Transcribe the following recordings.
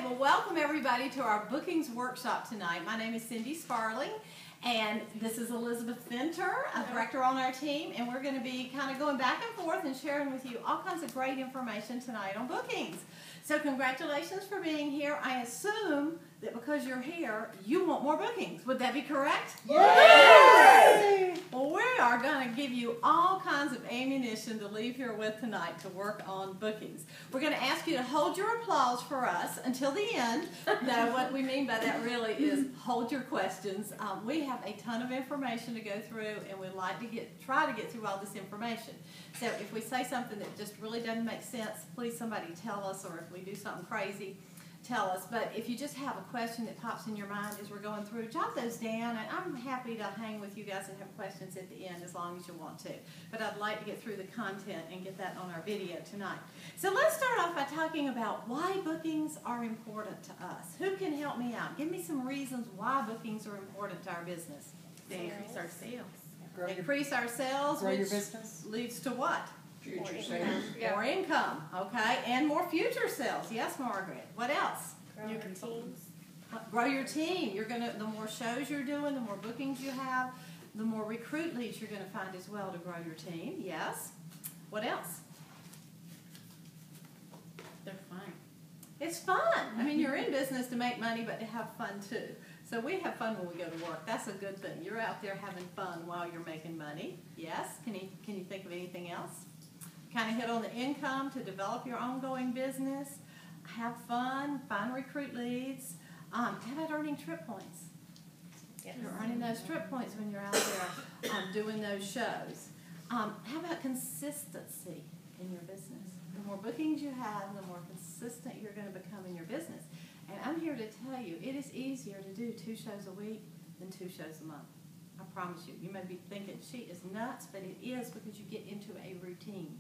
well, welcome everybody to our bookings workshop tonight. My name is Cindy Sparling, and this is Elizabeth Finter, a director on our team, and we're going to be kind of going back and forth and sharing with you all kinds of great information tonight on bookings. So congratulations for being here. I assume that because you're here, you want more bookings. Would that be correct? Yes! Well, we are going to give you all kinds of ammunition to leave here with tonight to work on bookings. We're going to ask you to hold your applause for us until the end. Now, what we mean by that really is hold your questions. We have a ton of information to go through, and we'd like to try to get through all this information. So if we say something that just really doesn't make sense, please somebody tell us, or if we do something crazy, tell us. But if you just have a question that pops in your mind as we're going through, jot those down, and I'm happy to hang with you guys and have questions at the end as long as you want to. But I'd like to get through the content and get that on our video tonight. So let's start off by talking about why bookings are important to us. Who can help me out? Give me some reasons why bookings are important to our business. They increase our sales. Increase our sales, grow which your business. Leads to what? Future sales. More income, okay, and more future sales. Yes, Margaret. What else? Grow your teams. Grow your team. The more shows you're doing, the more bookings you have, the more recruit leads you're going to find as well to grow your team. Yes. What else? They're fun. It's fun. I mean, you're in business to make money, but to have fun too. So we have fun when we go to work. That's a good thing. You're out there having fun while you're making money. Yes. Can you think of anything else? Kind of hit on the income to develop your ongoing business. Have fun. Find recruit leads. How about earning trip points? Yes. You're earning those trip points when you're out there doing those shows. How about consistency in your business? The more bookings you have, the more consistent you're going to become in your business. And I'm here to tell you, it is easier to do 2 shows a week than 2 shows a month. I promise you. You may be thinking, she is nuts, but it is because you get into a routine.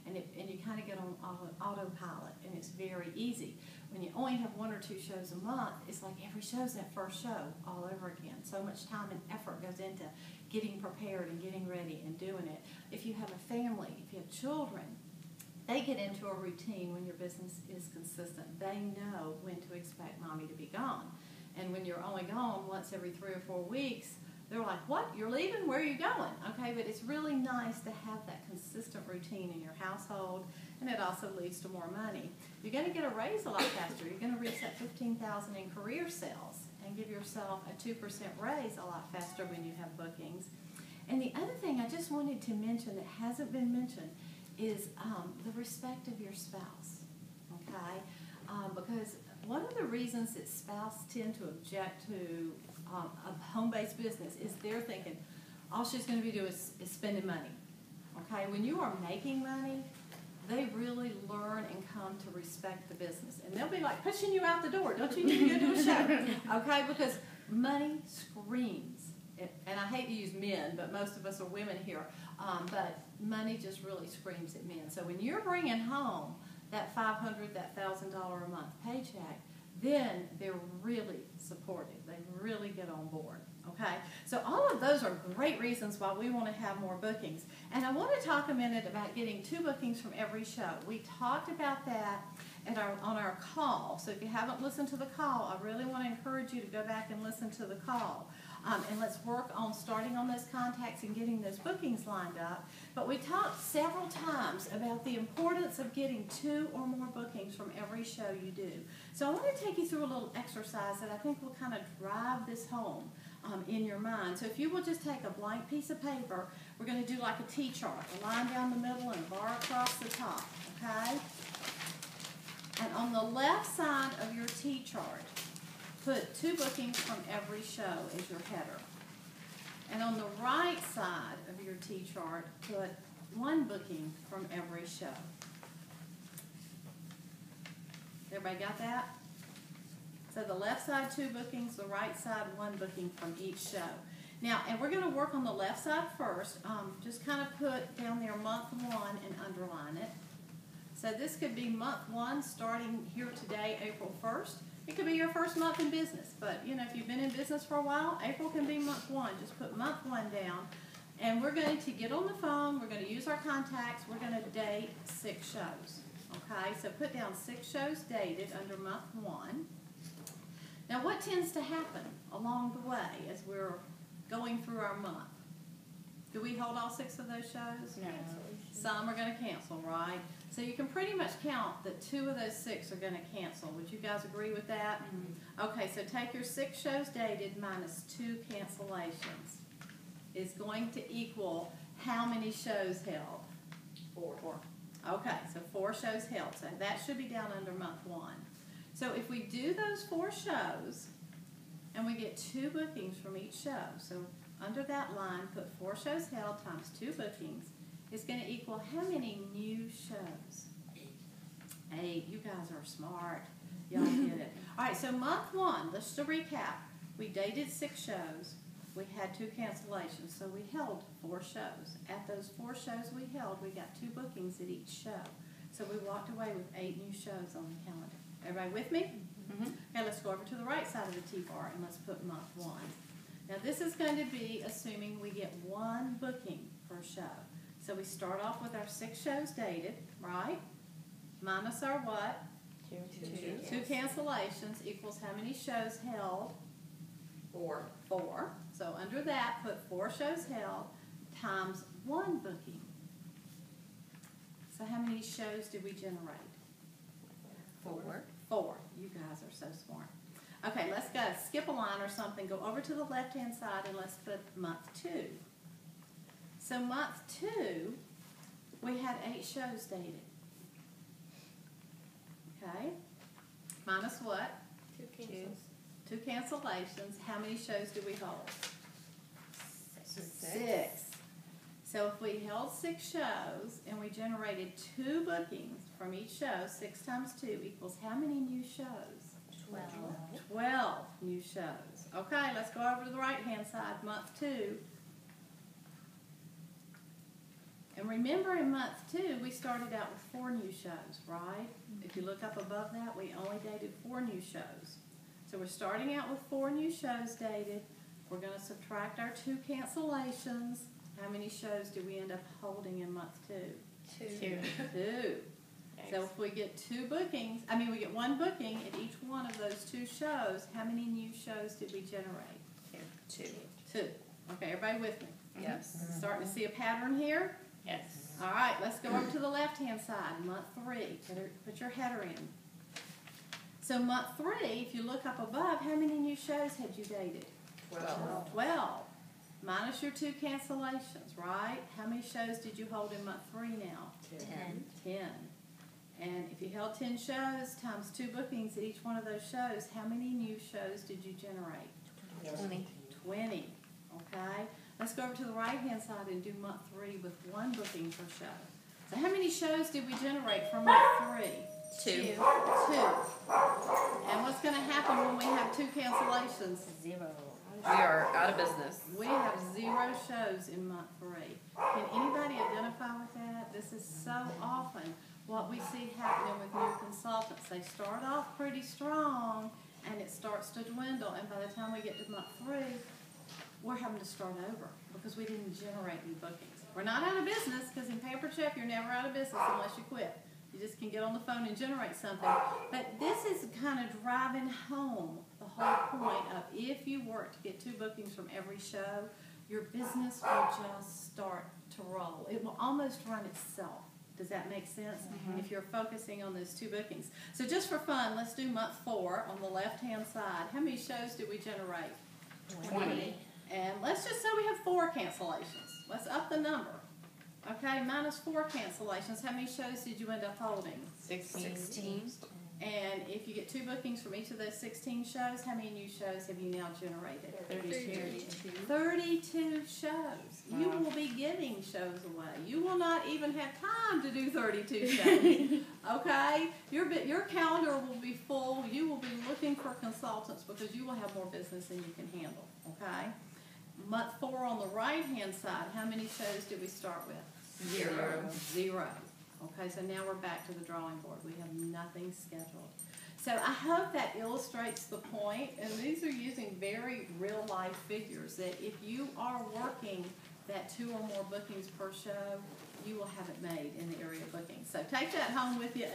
And you kind of get on autopilot, and it's very easy. When you only have 1 or 2 shows a month, it's like every show's that first show all over again. So much time and effort goes into getting prepared and getting ready and doing it. If you have a family, if you have children, they get into a routine when your business is consistent. They know when to expect mommy to be gone. And when you're only gone once every 3 or 4 weeks, they're like, what? You're leaving? Where are you going? Okay, but it's really nice to have that consistent routine in your household, and it also leads to more money. You're going to get a raise a lot faster. You're going to reach that $15,000 in career sales and give yourself a 2% raise a lot faster when you have bookings. And the other thing I just wanted to mention that hasn't been mentioned is the respect of your spouse, okay? Because one of the reasons that spouses tend to object to a home-based business is they're thinking, all she's going to be doing is spending money, okay? When you are making money, they really learn and come to respect the business. And they'll be like pushing you out the door. Don't you need to go to a show? Okay, because money screams. And I hate to use men, but most of us are women here. But money just really screams at men. So when you're bringing home that $500, that $1,000 a month paycheck, then they're really supportive. They really get on board. Okay? So all of those are great reasons why we want to have more bookings. And I want to talk a minute about getting 2 bookings from every show. We talked about that on our call. So if you haven't listened to the call, I really want to encourage you to go back and listen to the call. And let's work on starting on those contacts and getting those bookings lined up. But we talked several times about the importance of getting 2 or more bookings from every show you do. So I want to take you through a little exercise that I think will kind of drive this home in your mind. So if you will just take a blank piece of paper, we're going to do like a T-chart, a line down the middle and a bar across the top, okay? And on the left side of your T-chart, put 2 bookings from every show as your header. And on the right side of your T-chart, put 1 booking from every show. Everybody got that? So the left side 2 bookings, the right side 1 booking from each show. Now, and we're going to work on the left side first. Just kind of put down there month 1 and underline it. So this could be month 1 starting here today, April 1st. It could be your first month in business, but you know, if you've been in business for a while, April can be month 1. Just put month 1 down, and we're going to get on the phone. We're going to use our contacts. We're going to date 6 shows. Okay, so put down 6 shows dated under month 1. Now what tends to happen along the way as we're going through our month? Do we hold all 6 of those shows? No. Some are going to cancel, right? So you can pretty much count that 2 of those 6 are going to cancel. Would you guys agree with that? Okay, so take your 6 shows dated minus 2 cancellations. Is going to equal how many shows held? 4. Okay, so 4 shows held. So that should be down under month 1. So if we do those 4 shows and we get 2 bookings from each show, so under that line put 4 shows held times 2 bookings, is going to equal how many new shows? 8. You guys are smart. Y'all get it. All right, so month 1, let's just recap. We dated 6 shows. We had 2 cancellations, so we held 4 shows. At those 4 shows we held, we got 2 bookings at each show. So we walked away with 8 new shows on the calendar. Everybody with me? Okay, let's go over to the right side of the T-bar and let's put month 1. Now this is going to be assuming we get 1 booking per show. So we start off with our 6 shows dated, right? Minus our what? 2 cancellations equals how many shows held? 4. 4. So under that, put 4 shows held times 1 booking. So how many shows did we generate? 4. 4. You guys are so smart. Okay, let's go. Skip a line or something. Go over to the left-hand side and let's put month 2. So month 2, we had 8 shows dated. Okay? Minus what? 2 cancels. 2 cancellations. How many shows do we hold? 6. So if we held 6 shows and we generated 2 bookings from each show, 6 times 2 equals how many new shows? 12 new shows. Okay, let's go over to the right-hand side, month 2. And remember in month 2, we started out with 4 new shows, right? If you look up above that, we only dated 4 new shows. So we're starting out with 4 new shows dated. We're going to subtract our 2 cancellations. How many shows do we end up holding in month 2? 2. 2. So if we get 2 bookings, we get 1 booking at each one of those 2 shows, how many new shows did we generate? 2. 2. Okay, everybody with me? Yes. Starting to see a pattern here? Yes. All right, let's go over to the left-hand side, month 3. Put your header in. So month 3, if you look up above, how many new shows had you dated? 12. 12. Minus your 2 cancellations, right? How many shows did you hold in month 3 now? 10. And if you held 10 shows times 2 bookings at each one of those shows, how many new shows did you generate? 20. Okay? Let's go over to the right-hand side and do month 3 with 1 booking per show. So how many shows did we generate from month 3? 2. 2. And what's going to happen when we have 2 cancellations? 0. We are out of business. We have 0 shows in month 3. Can anybody identify with that? This is so often what we see happening with new consultants. They start off pretty strong and it starts to dwindle, and by the time we get to month 3, we're having to start over because we didn't generate new bookings. We're not out of business because in Pampered you're never out of business unless you quit. You just can get on the phone and generate something. But this is kind of driving home the whole point of if you work to get 2 bookings from every show, your business will just start to roll. It will almost run itself. Does that make sense? If you're focusing on those 2 bookings. So just for fun, let's do month 4 on the left-hand side. How many shows did we generate? 20. And let's just say we have 4 cancellations. Let's up the number. Okay, minus 4 cancellations. How many shows did you end up holding? 16. And if you get 2 bookings from each of those 16 shows, how many new shows have you now generated? 32 shows. You will be giving shows away. You will not even have time to do 32 shows. Okay? Your calendar will be full. You will be looking for consultants because you will have more business than you can handle. Okay? Month 4 on the right-hand side, how many shows did we start with? 0. Okay, so now we're back to the drawing board. We have nothing scheduled. So I hope that illustrates the point, and these are using very real-life figures, that if you are working that 2 or more bookings per show, you will have it made in the area booking. So take that home with you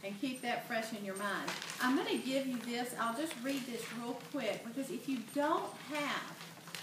and keep that fresh in your mind. I'm going to give you this. I'll just read this real quick, because if you don't have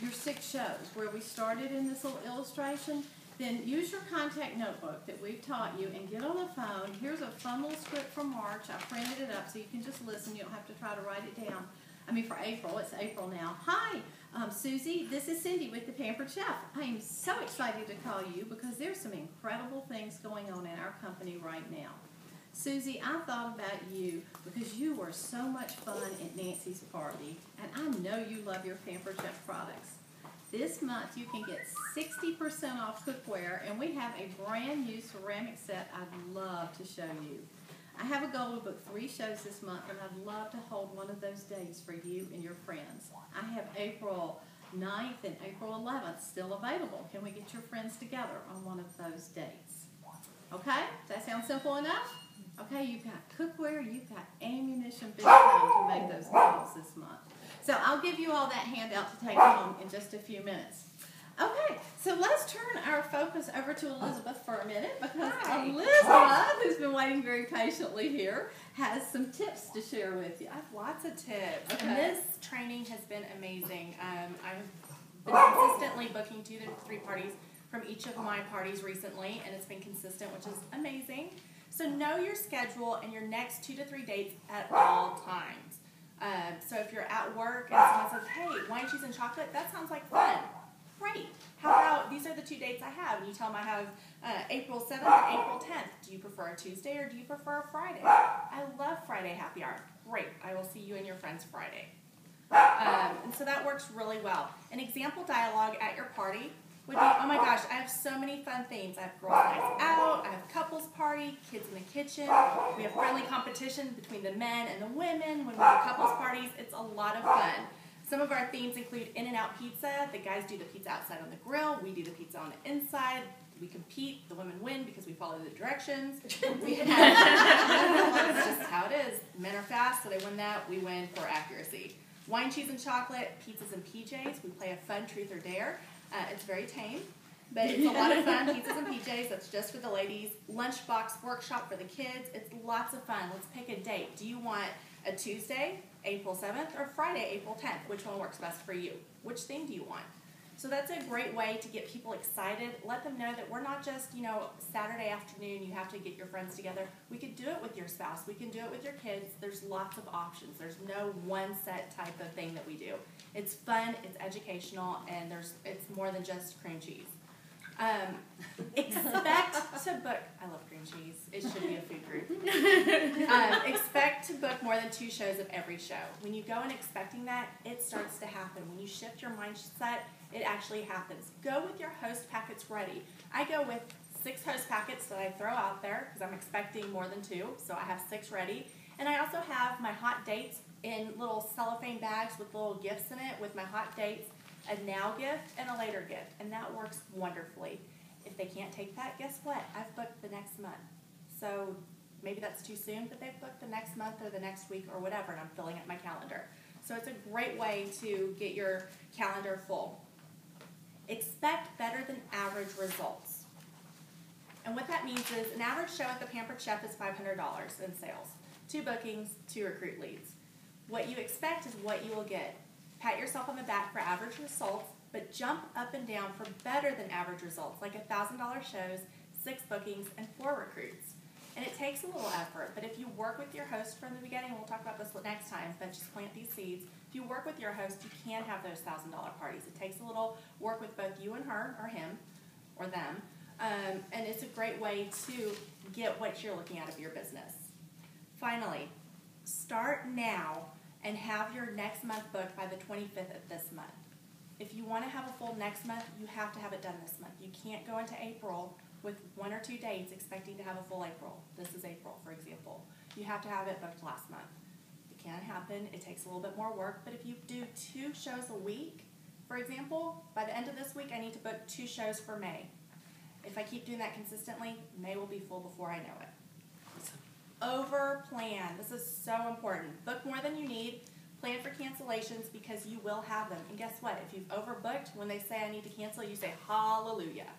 your 6 shows where we started in this little illustration, then use your contact notebook that we've taught you and get on the phone. Here's a fun little script from March. I printed it up so you can just listen. You don't have to try to write it down. I mean, for April. It's April now. Hi, Susie. This is Cindy with the Pampered Chef. I am so excited to call you because there's some incredible things going on in our company right now. Susie, I thought about you because you were so much fun at Nancy's party, and I know you love your Pampered Chef products. This month you can get 60% off cookware, and we have a brand new ceramic set I'd love to show you. I have a goal to book 3 shows this month, and I'd love to hold one of those days for you and your friends. I have April 9th and April 11th still available. Can we get your friends together on one of those dates? Okay? Does that sound simple enough? Okay, you've got cookware, you've got ammunition big time to make those calls this month. So I'll give you all that handout to take home in just a few minutes. Okay, so let's turn our focus over to Elizabeth for a minute, because Hi. Elizabeth, who's been waiting very patiently here, has some tips to share with you. I have lots of tips, Okay. and this training has been amazing. I've been consistently booking 2 to 3 parties from each of my parties recently, and it's been consistent, which is amazing. So know your schedule and your next 2 to 3 dates at all times. So if you're at work and someone says, hey, wine, cheese, and chocolate, that sounds like fun. Great. How about these are the 2 dates I have? And you tell them I have April 7th and April 10th. Do you prefer a Tuesday or do you prefer a Friday? I love Friday happy hour. Great. I will see you and your friends Friday. And so that works really well. An example dialogue at your party would be, oh my gosh, I have so many fun themes. I have girls' nights out, I have couples party, kids in the kitchen, we have friendly competition between the men and the women when we do couples parties. It's a lot of fun. Some of our themes include In-N-Out Pizza. The guys do the pizza outside on the grill. We do the pizza on the inside. We compete. The women win because we follow the directions. We have, that's just how it is. Men are fast, so they win that. We win for accuracy. Wine, cheese, and chocolate, pizzas and PJs. We play a fun truth or dare. It's very tame, but it's a lot of fun. Pizzas and PJs, that's just for the ladies. Lunchbox workshop for the kids. It's lots of fun. Let's pick a date. Do you want a Tuesday, April 7th, or Friday, April 10th? Which one works best for you? Which theme do you want? So that's a great way to get people excited. Let them know that we're not just, Saturday afternoon, you have to get your friends together. We could do it with your spouse. We can do it with your kids. There's lots of options. There's no one set type of thing that we do. It's fun, it's educational, and it's more than just cream cheese. Expect to book, I love cream cheese. It should be a food group. Expect to book more than 2 shows of every show. When you go in expecting that, it starts to happen. When you shift your mindset, it actually happens. Go with your host packets ready. I go with 6 host packets that I throw out there because I'm expecting more than 2, so I have 6 ready. And I also have my hot dates in little cellophane bags with little gifts in it with my hot dates, a now gift and a later gift, and that works wonderfully. If they can't take that, guess what? I've booked the next month. So maybe that's too soon, but they've booked the next month or the next week or whatever, and I'm filling up my calendar. So it's a great way to get your calendar full. Expect better than average results. And what that means is an average show at the Pampered Chef is $500 in sales. 2 bookings, 2 recruit leads. What you expect is what you will get. Pat yourself on the back for average results, but jump up and down for better than average results, like $1,000 shows, 6 bookings, and 4 recruits. And it takes a little effort, but if you work with your host from the beginning, we'll talk about this next time, but just plant these seeds. If you work with your host, you can have those $1,000 parties. It takes a little work with both you and her, or him, or them, and it's a great way to get what you're looking at of your business. Finally, start now and have your next month booked by the 25th of this month. If you want to have a full next month, you have to have it done this month. You can't go into April with 1 or 2 dates expecting to have a full April. This is April, for example. You have to have it booked last month. It can happen. It takes a little bit more work, but if you do 2 shows a week, for example, by the end of this week, I need to book 2 shows for May. If I keep doing that consistently, May will be full before I know it. Over plan. This is so important. Book more than you need. Plan for cancellations because you will have them. And guess what? If you've overbooked, when they say I need to cancel, you say hallelujah.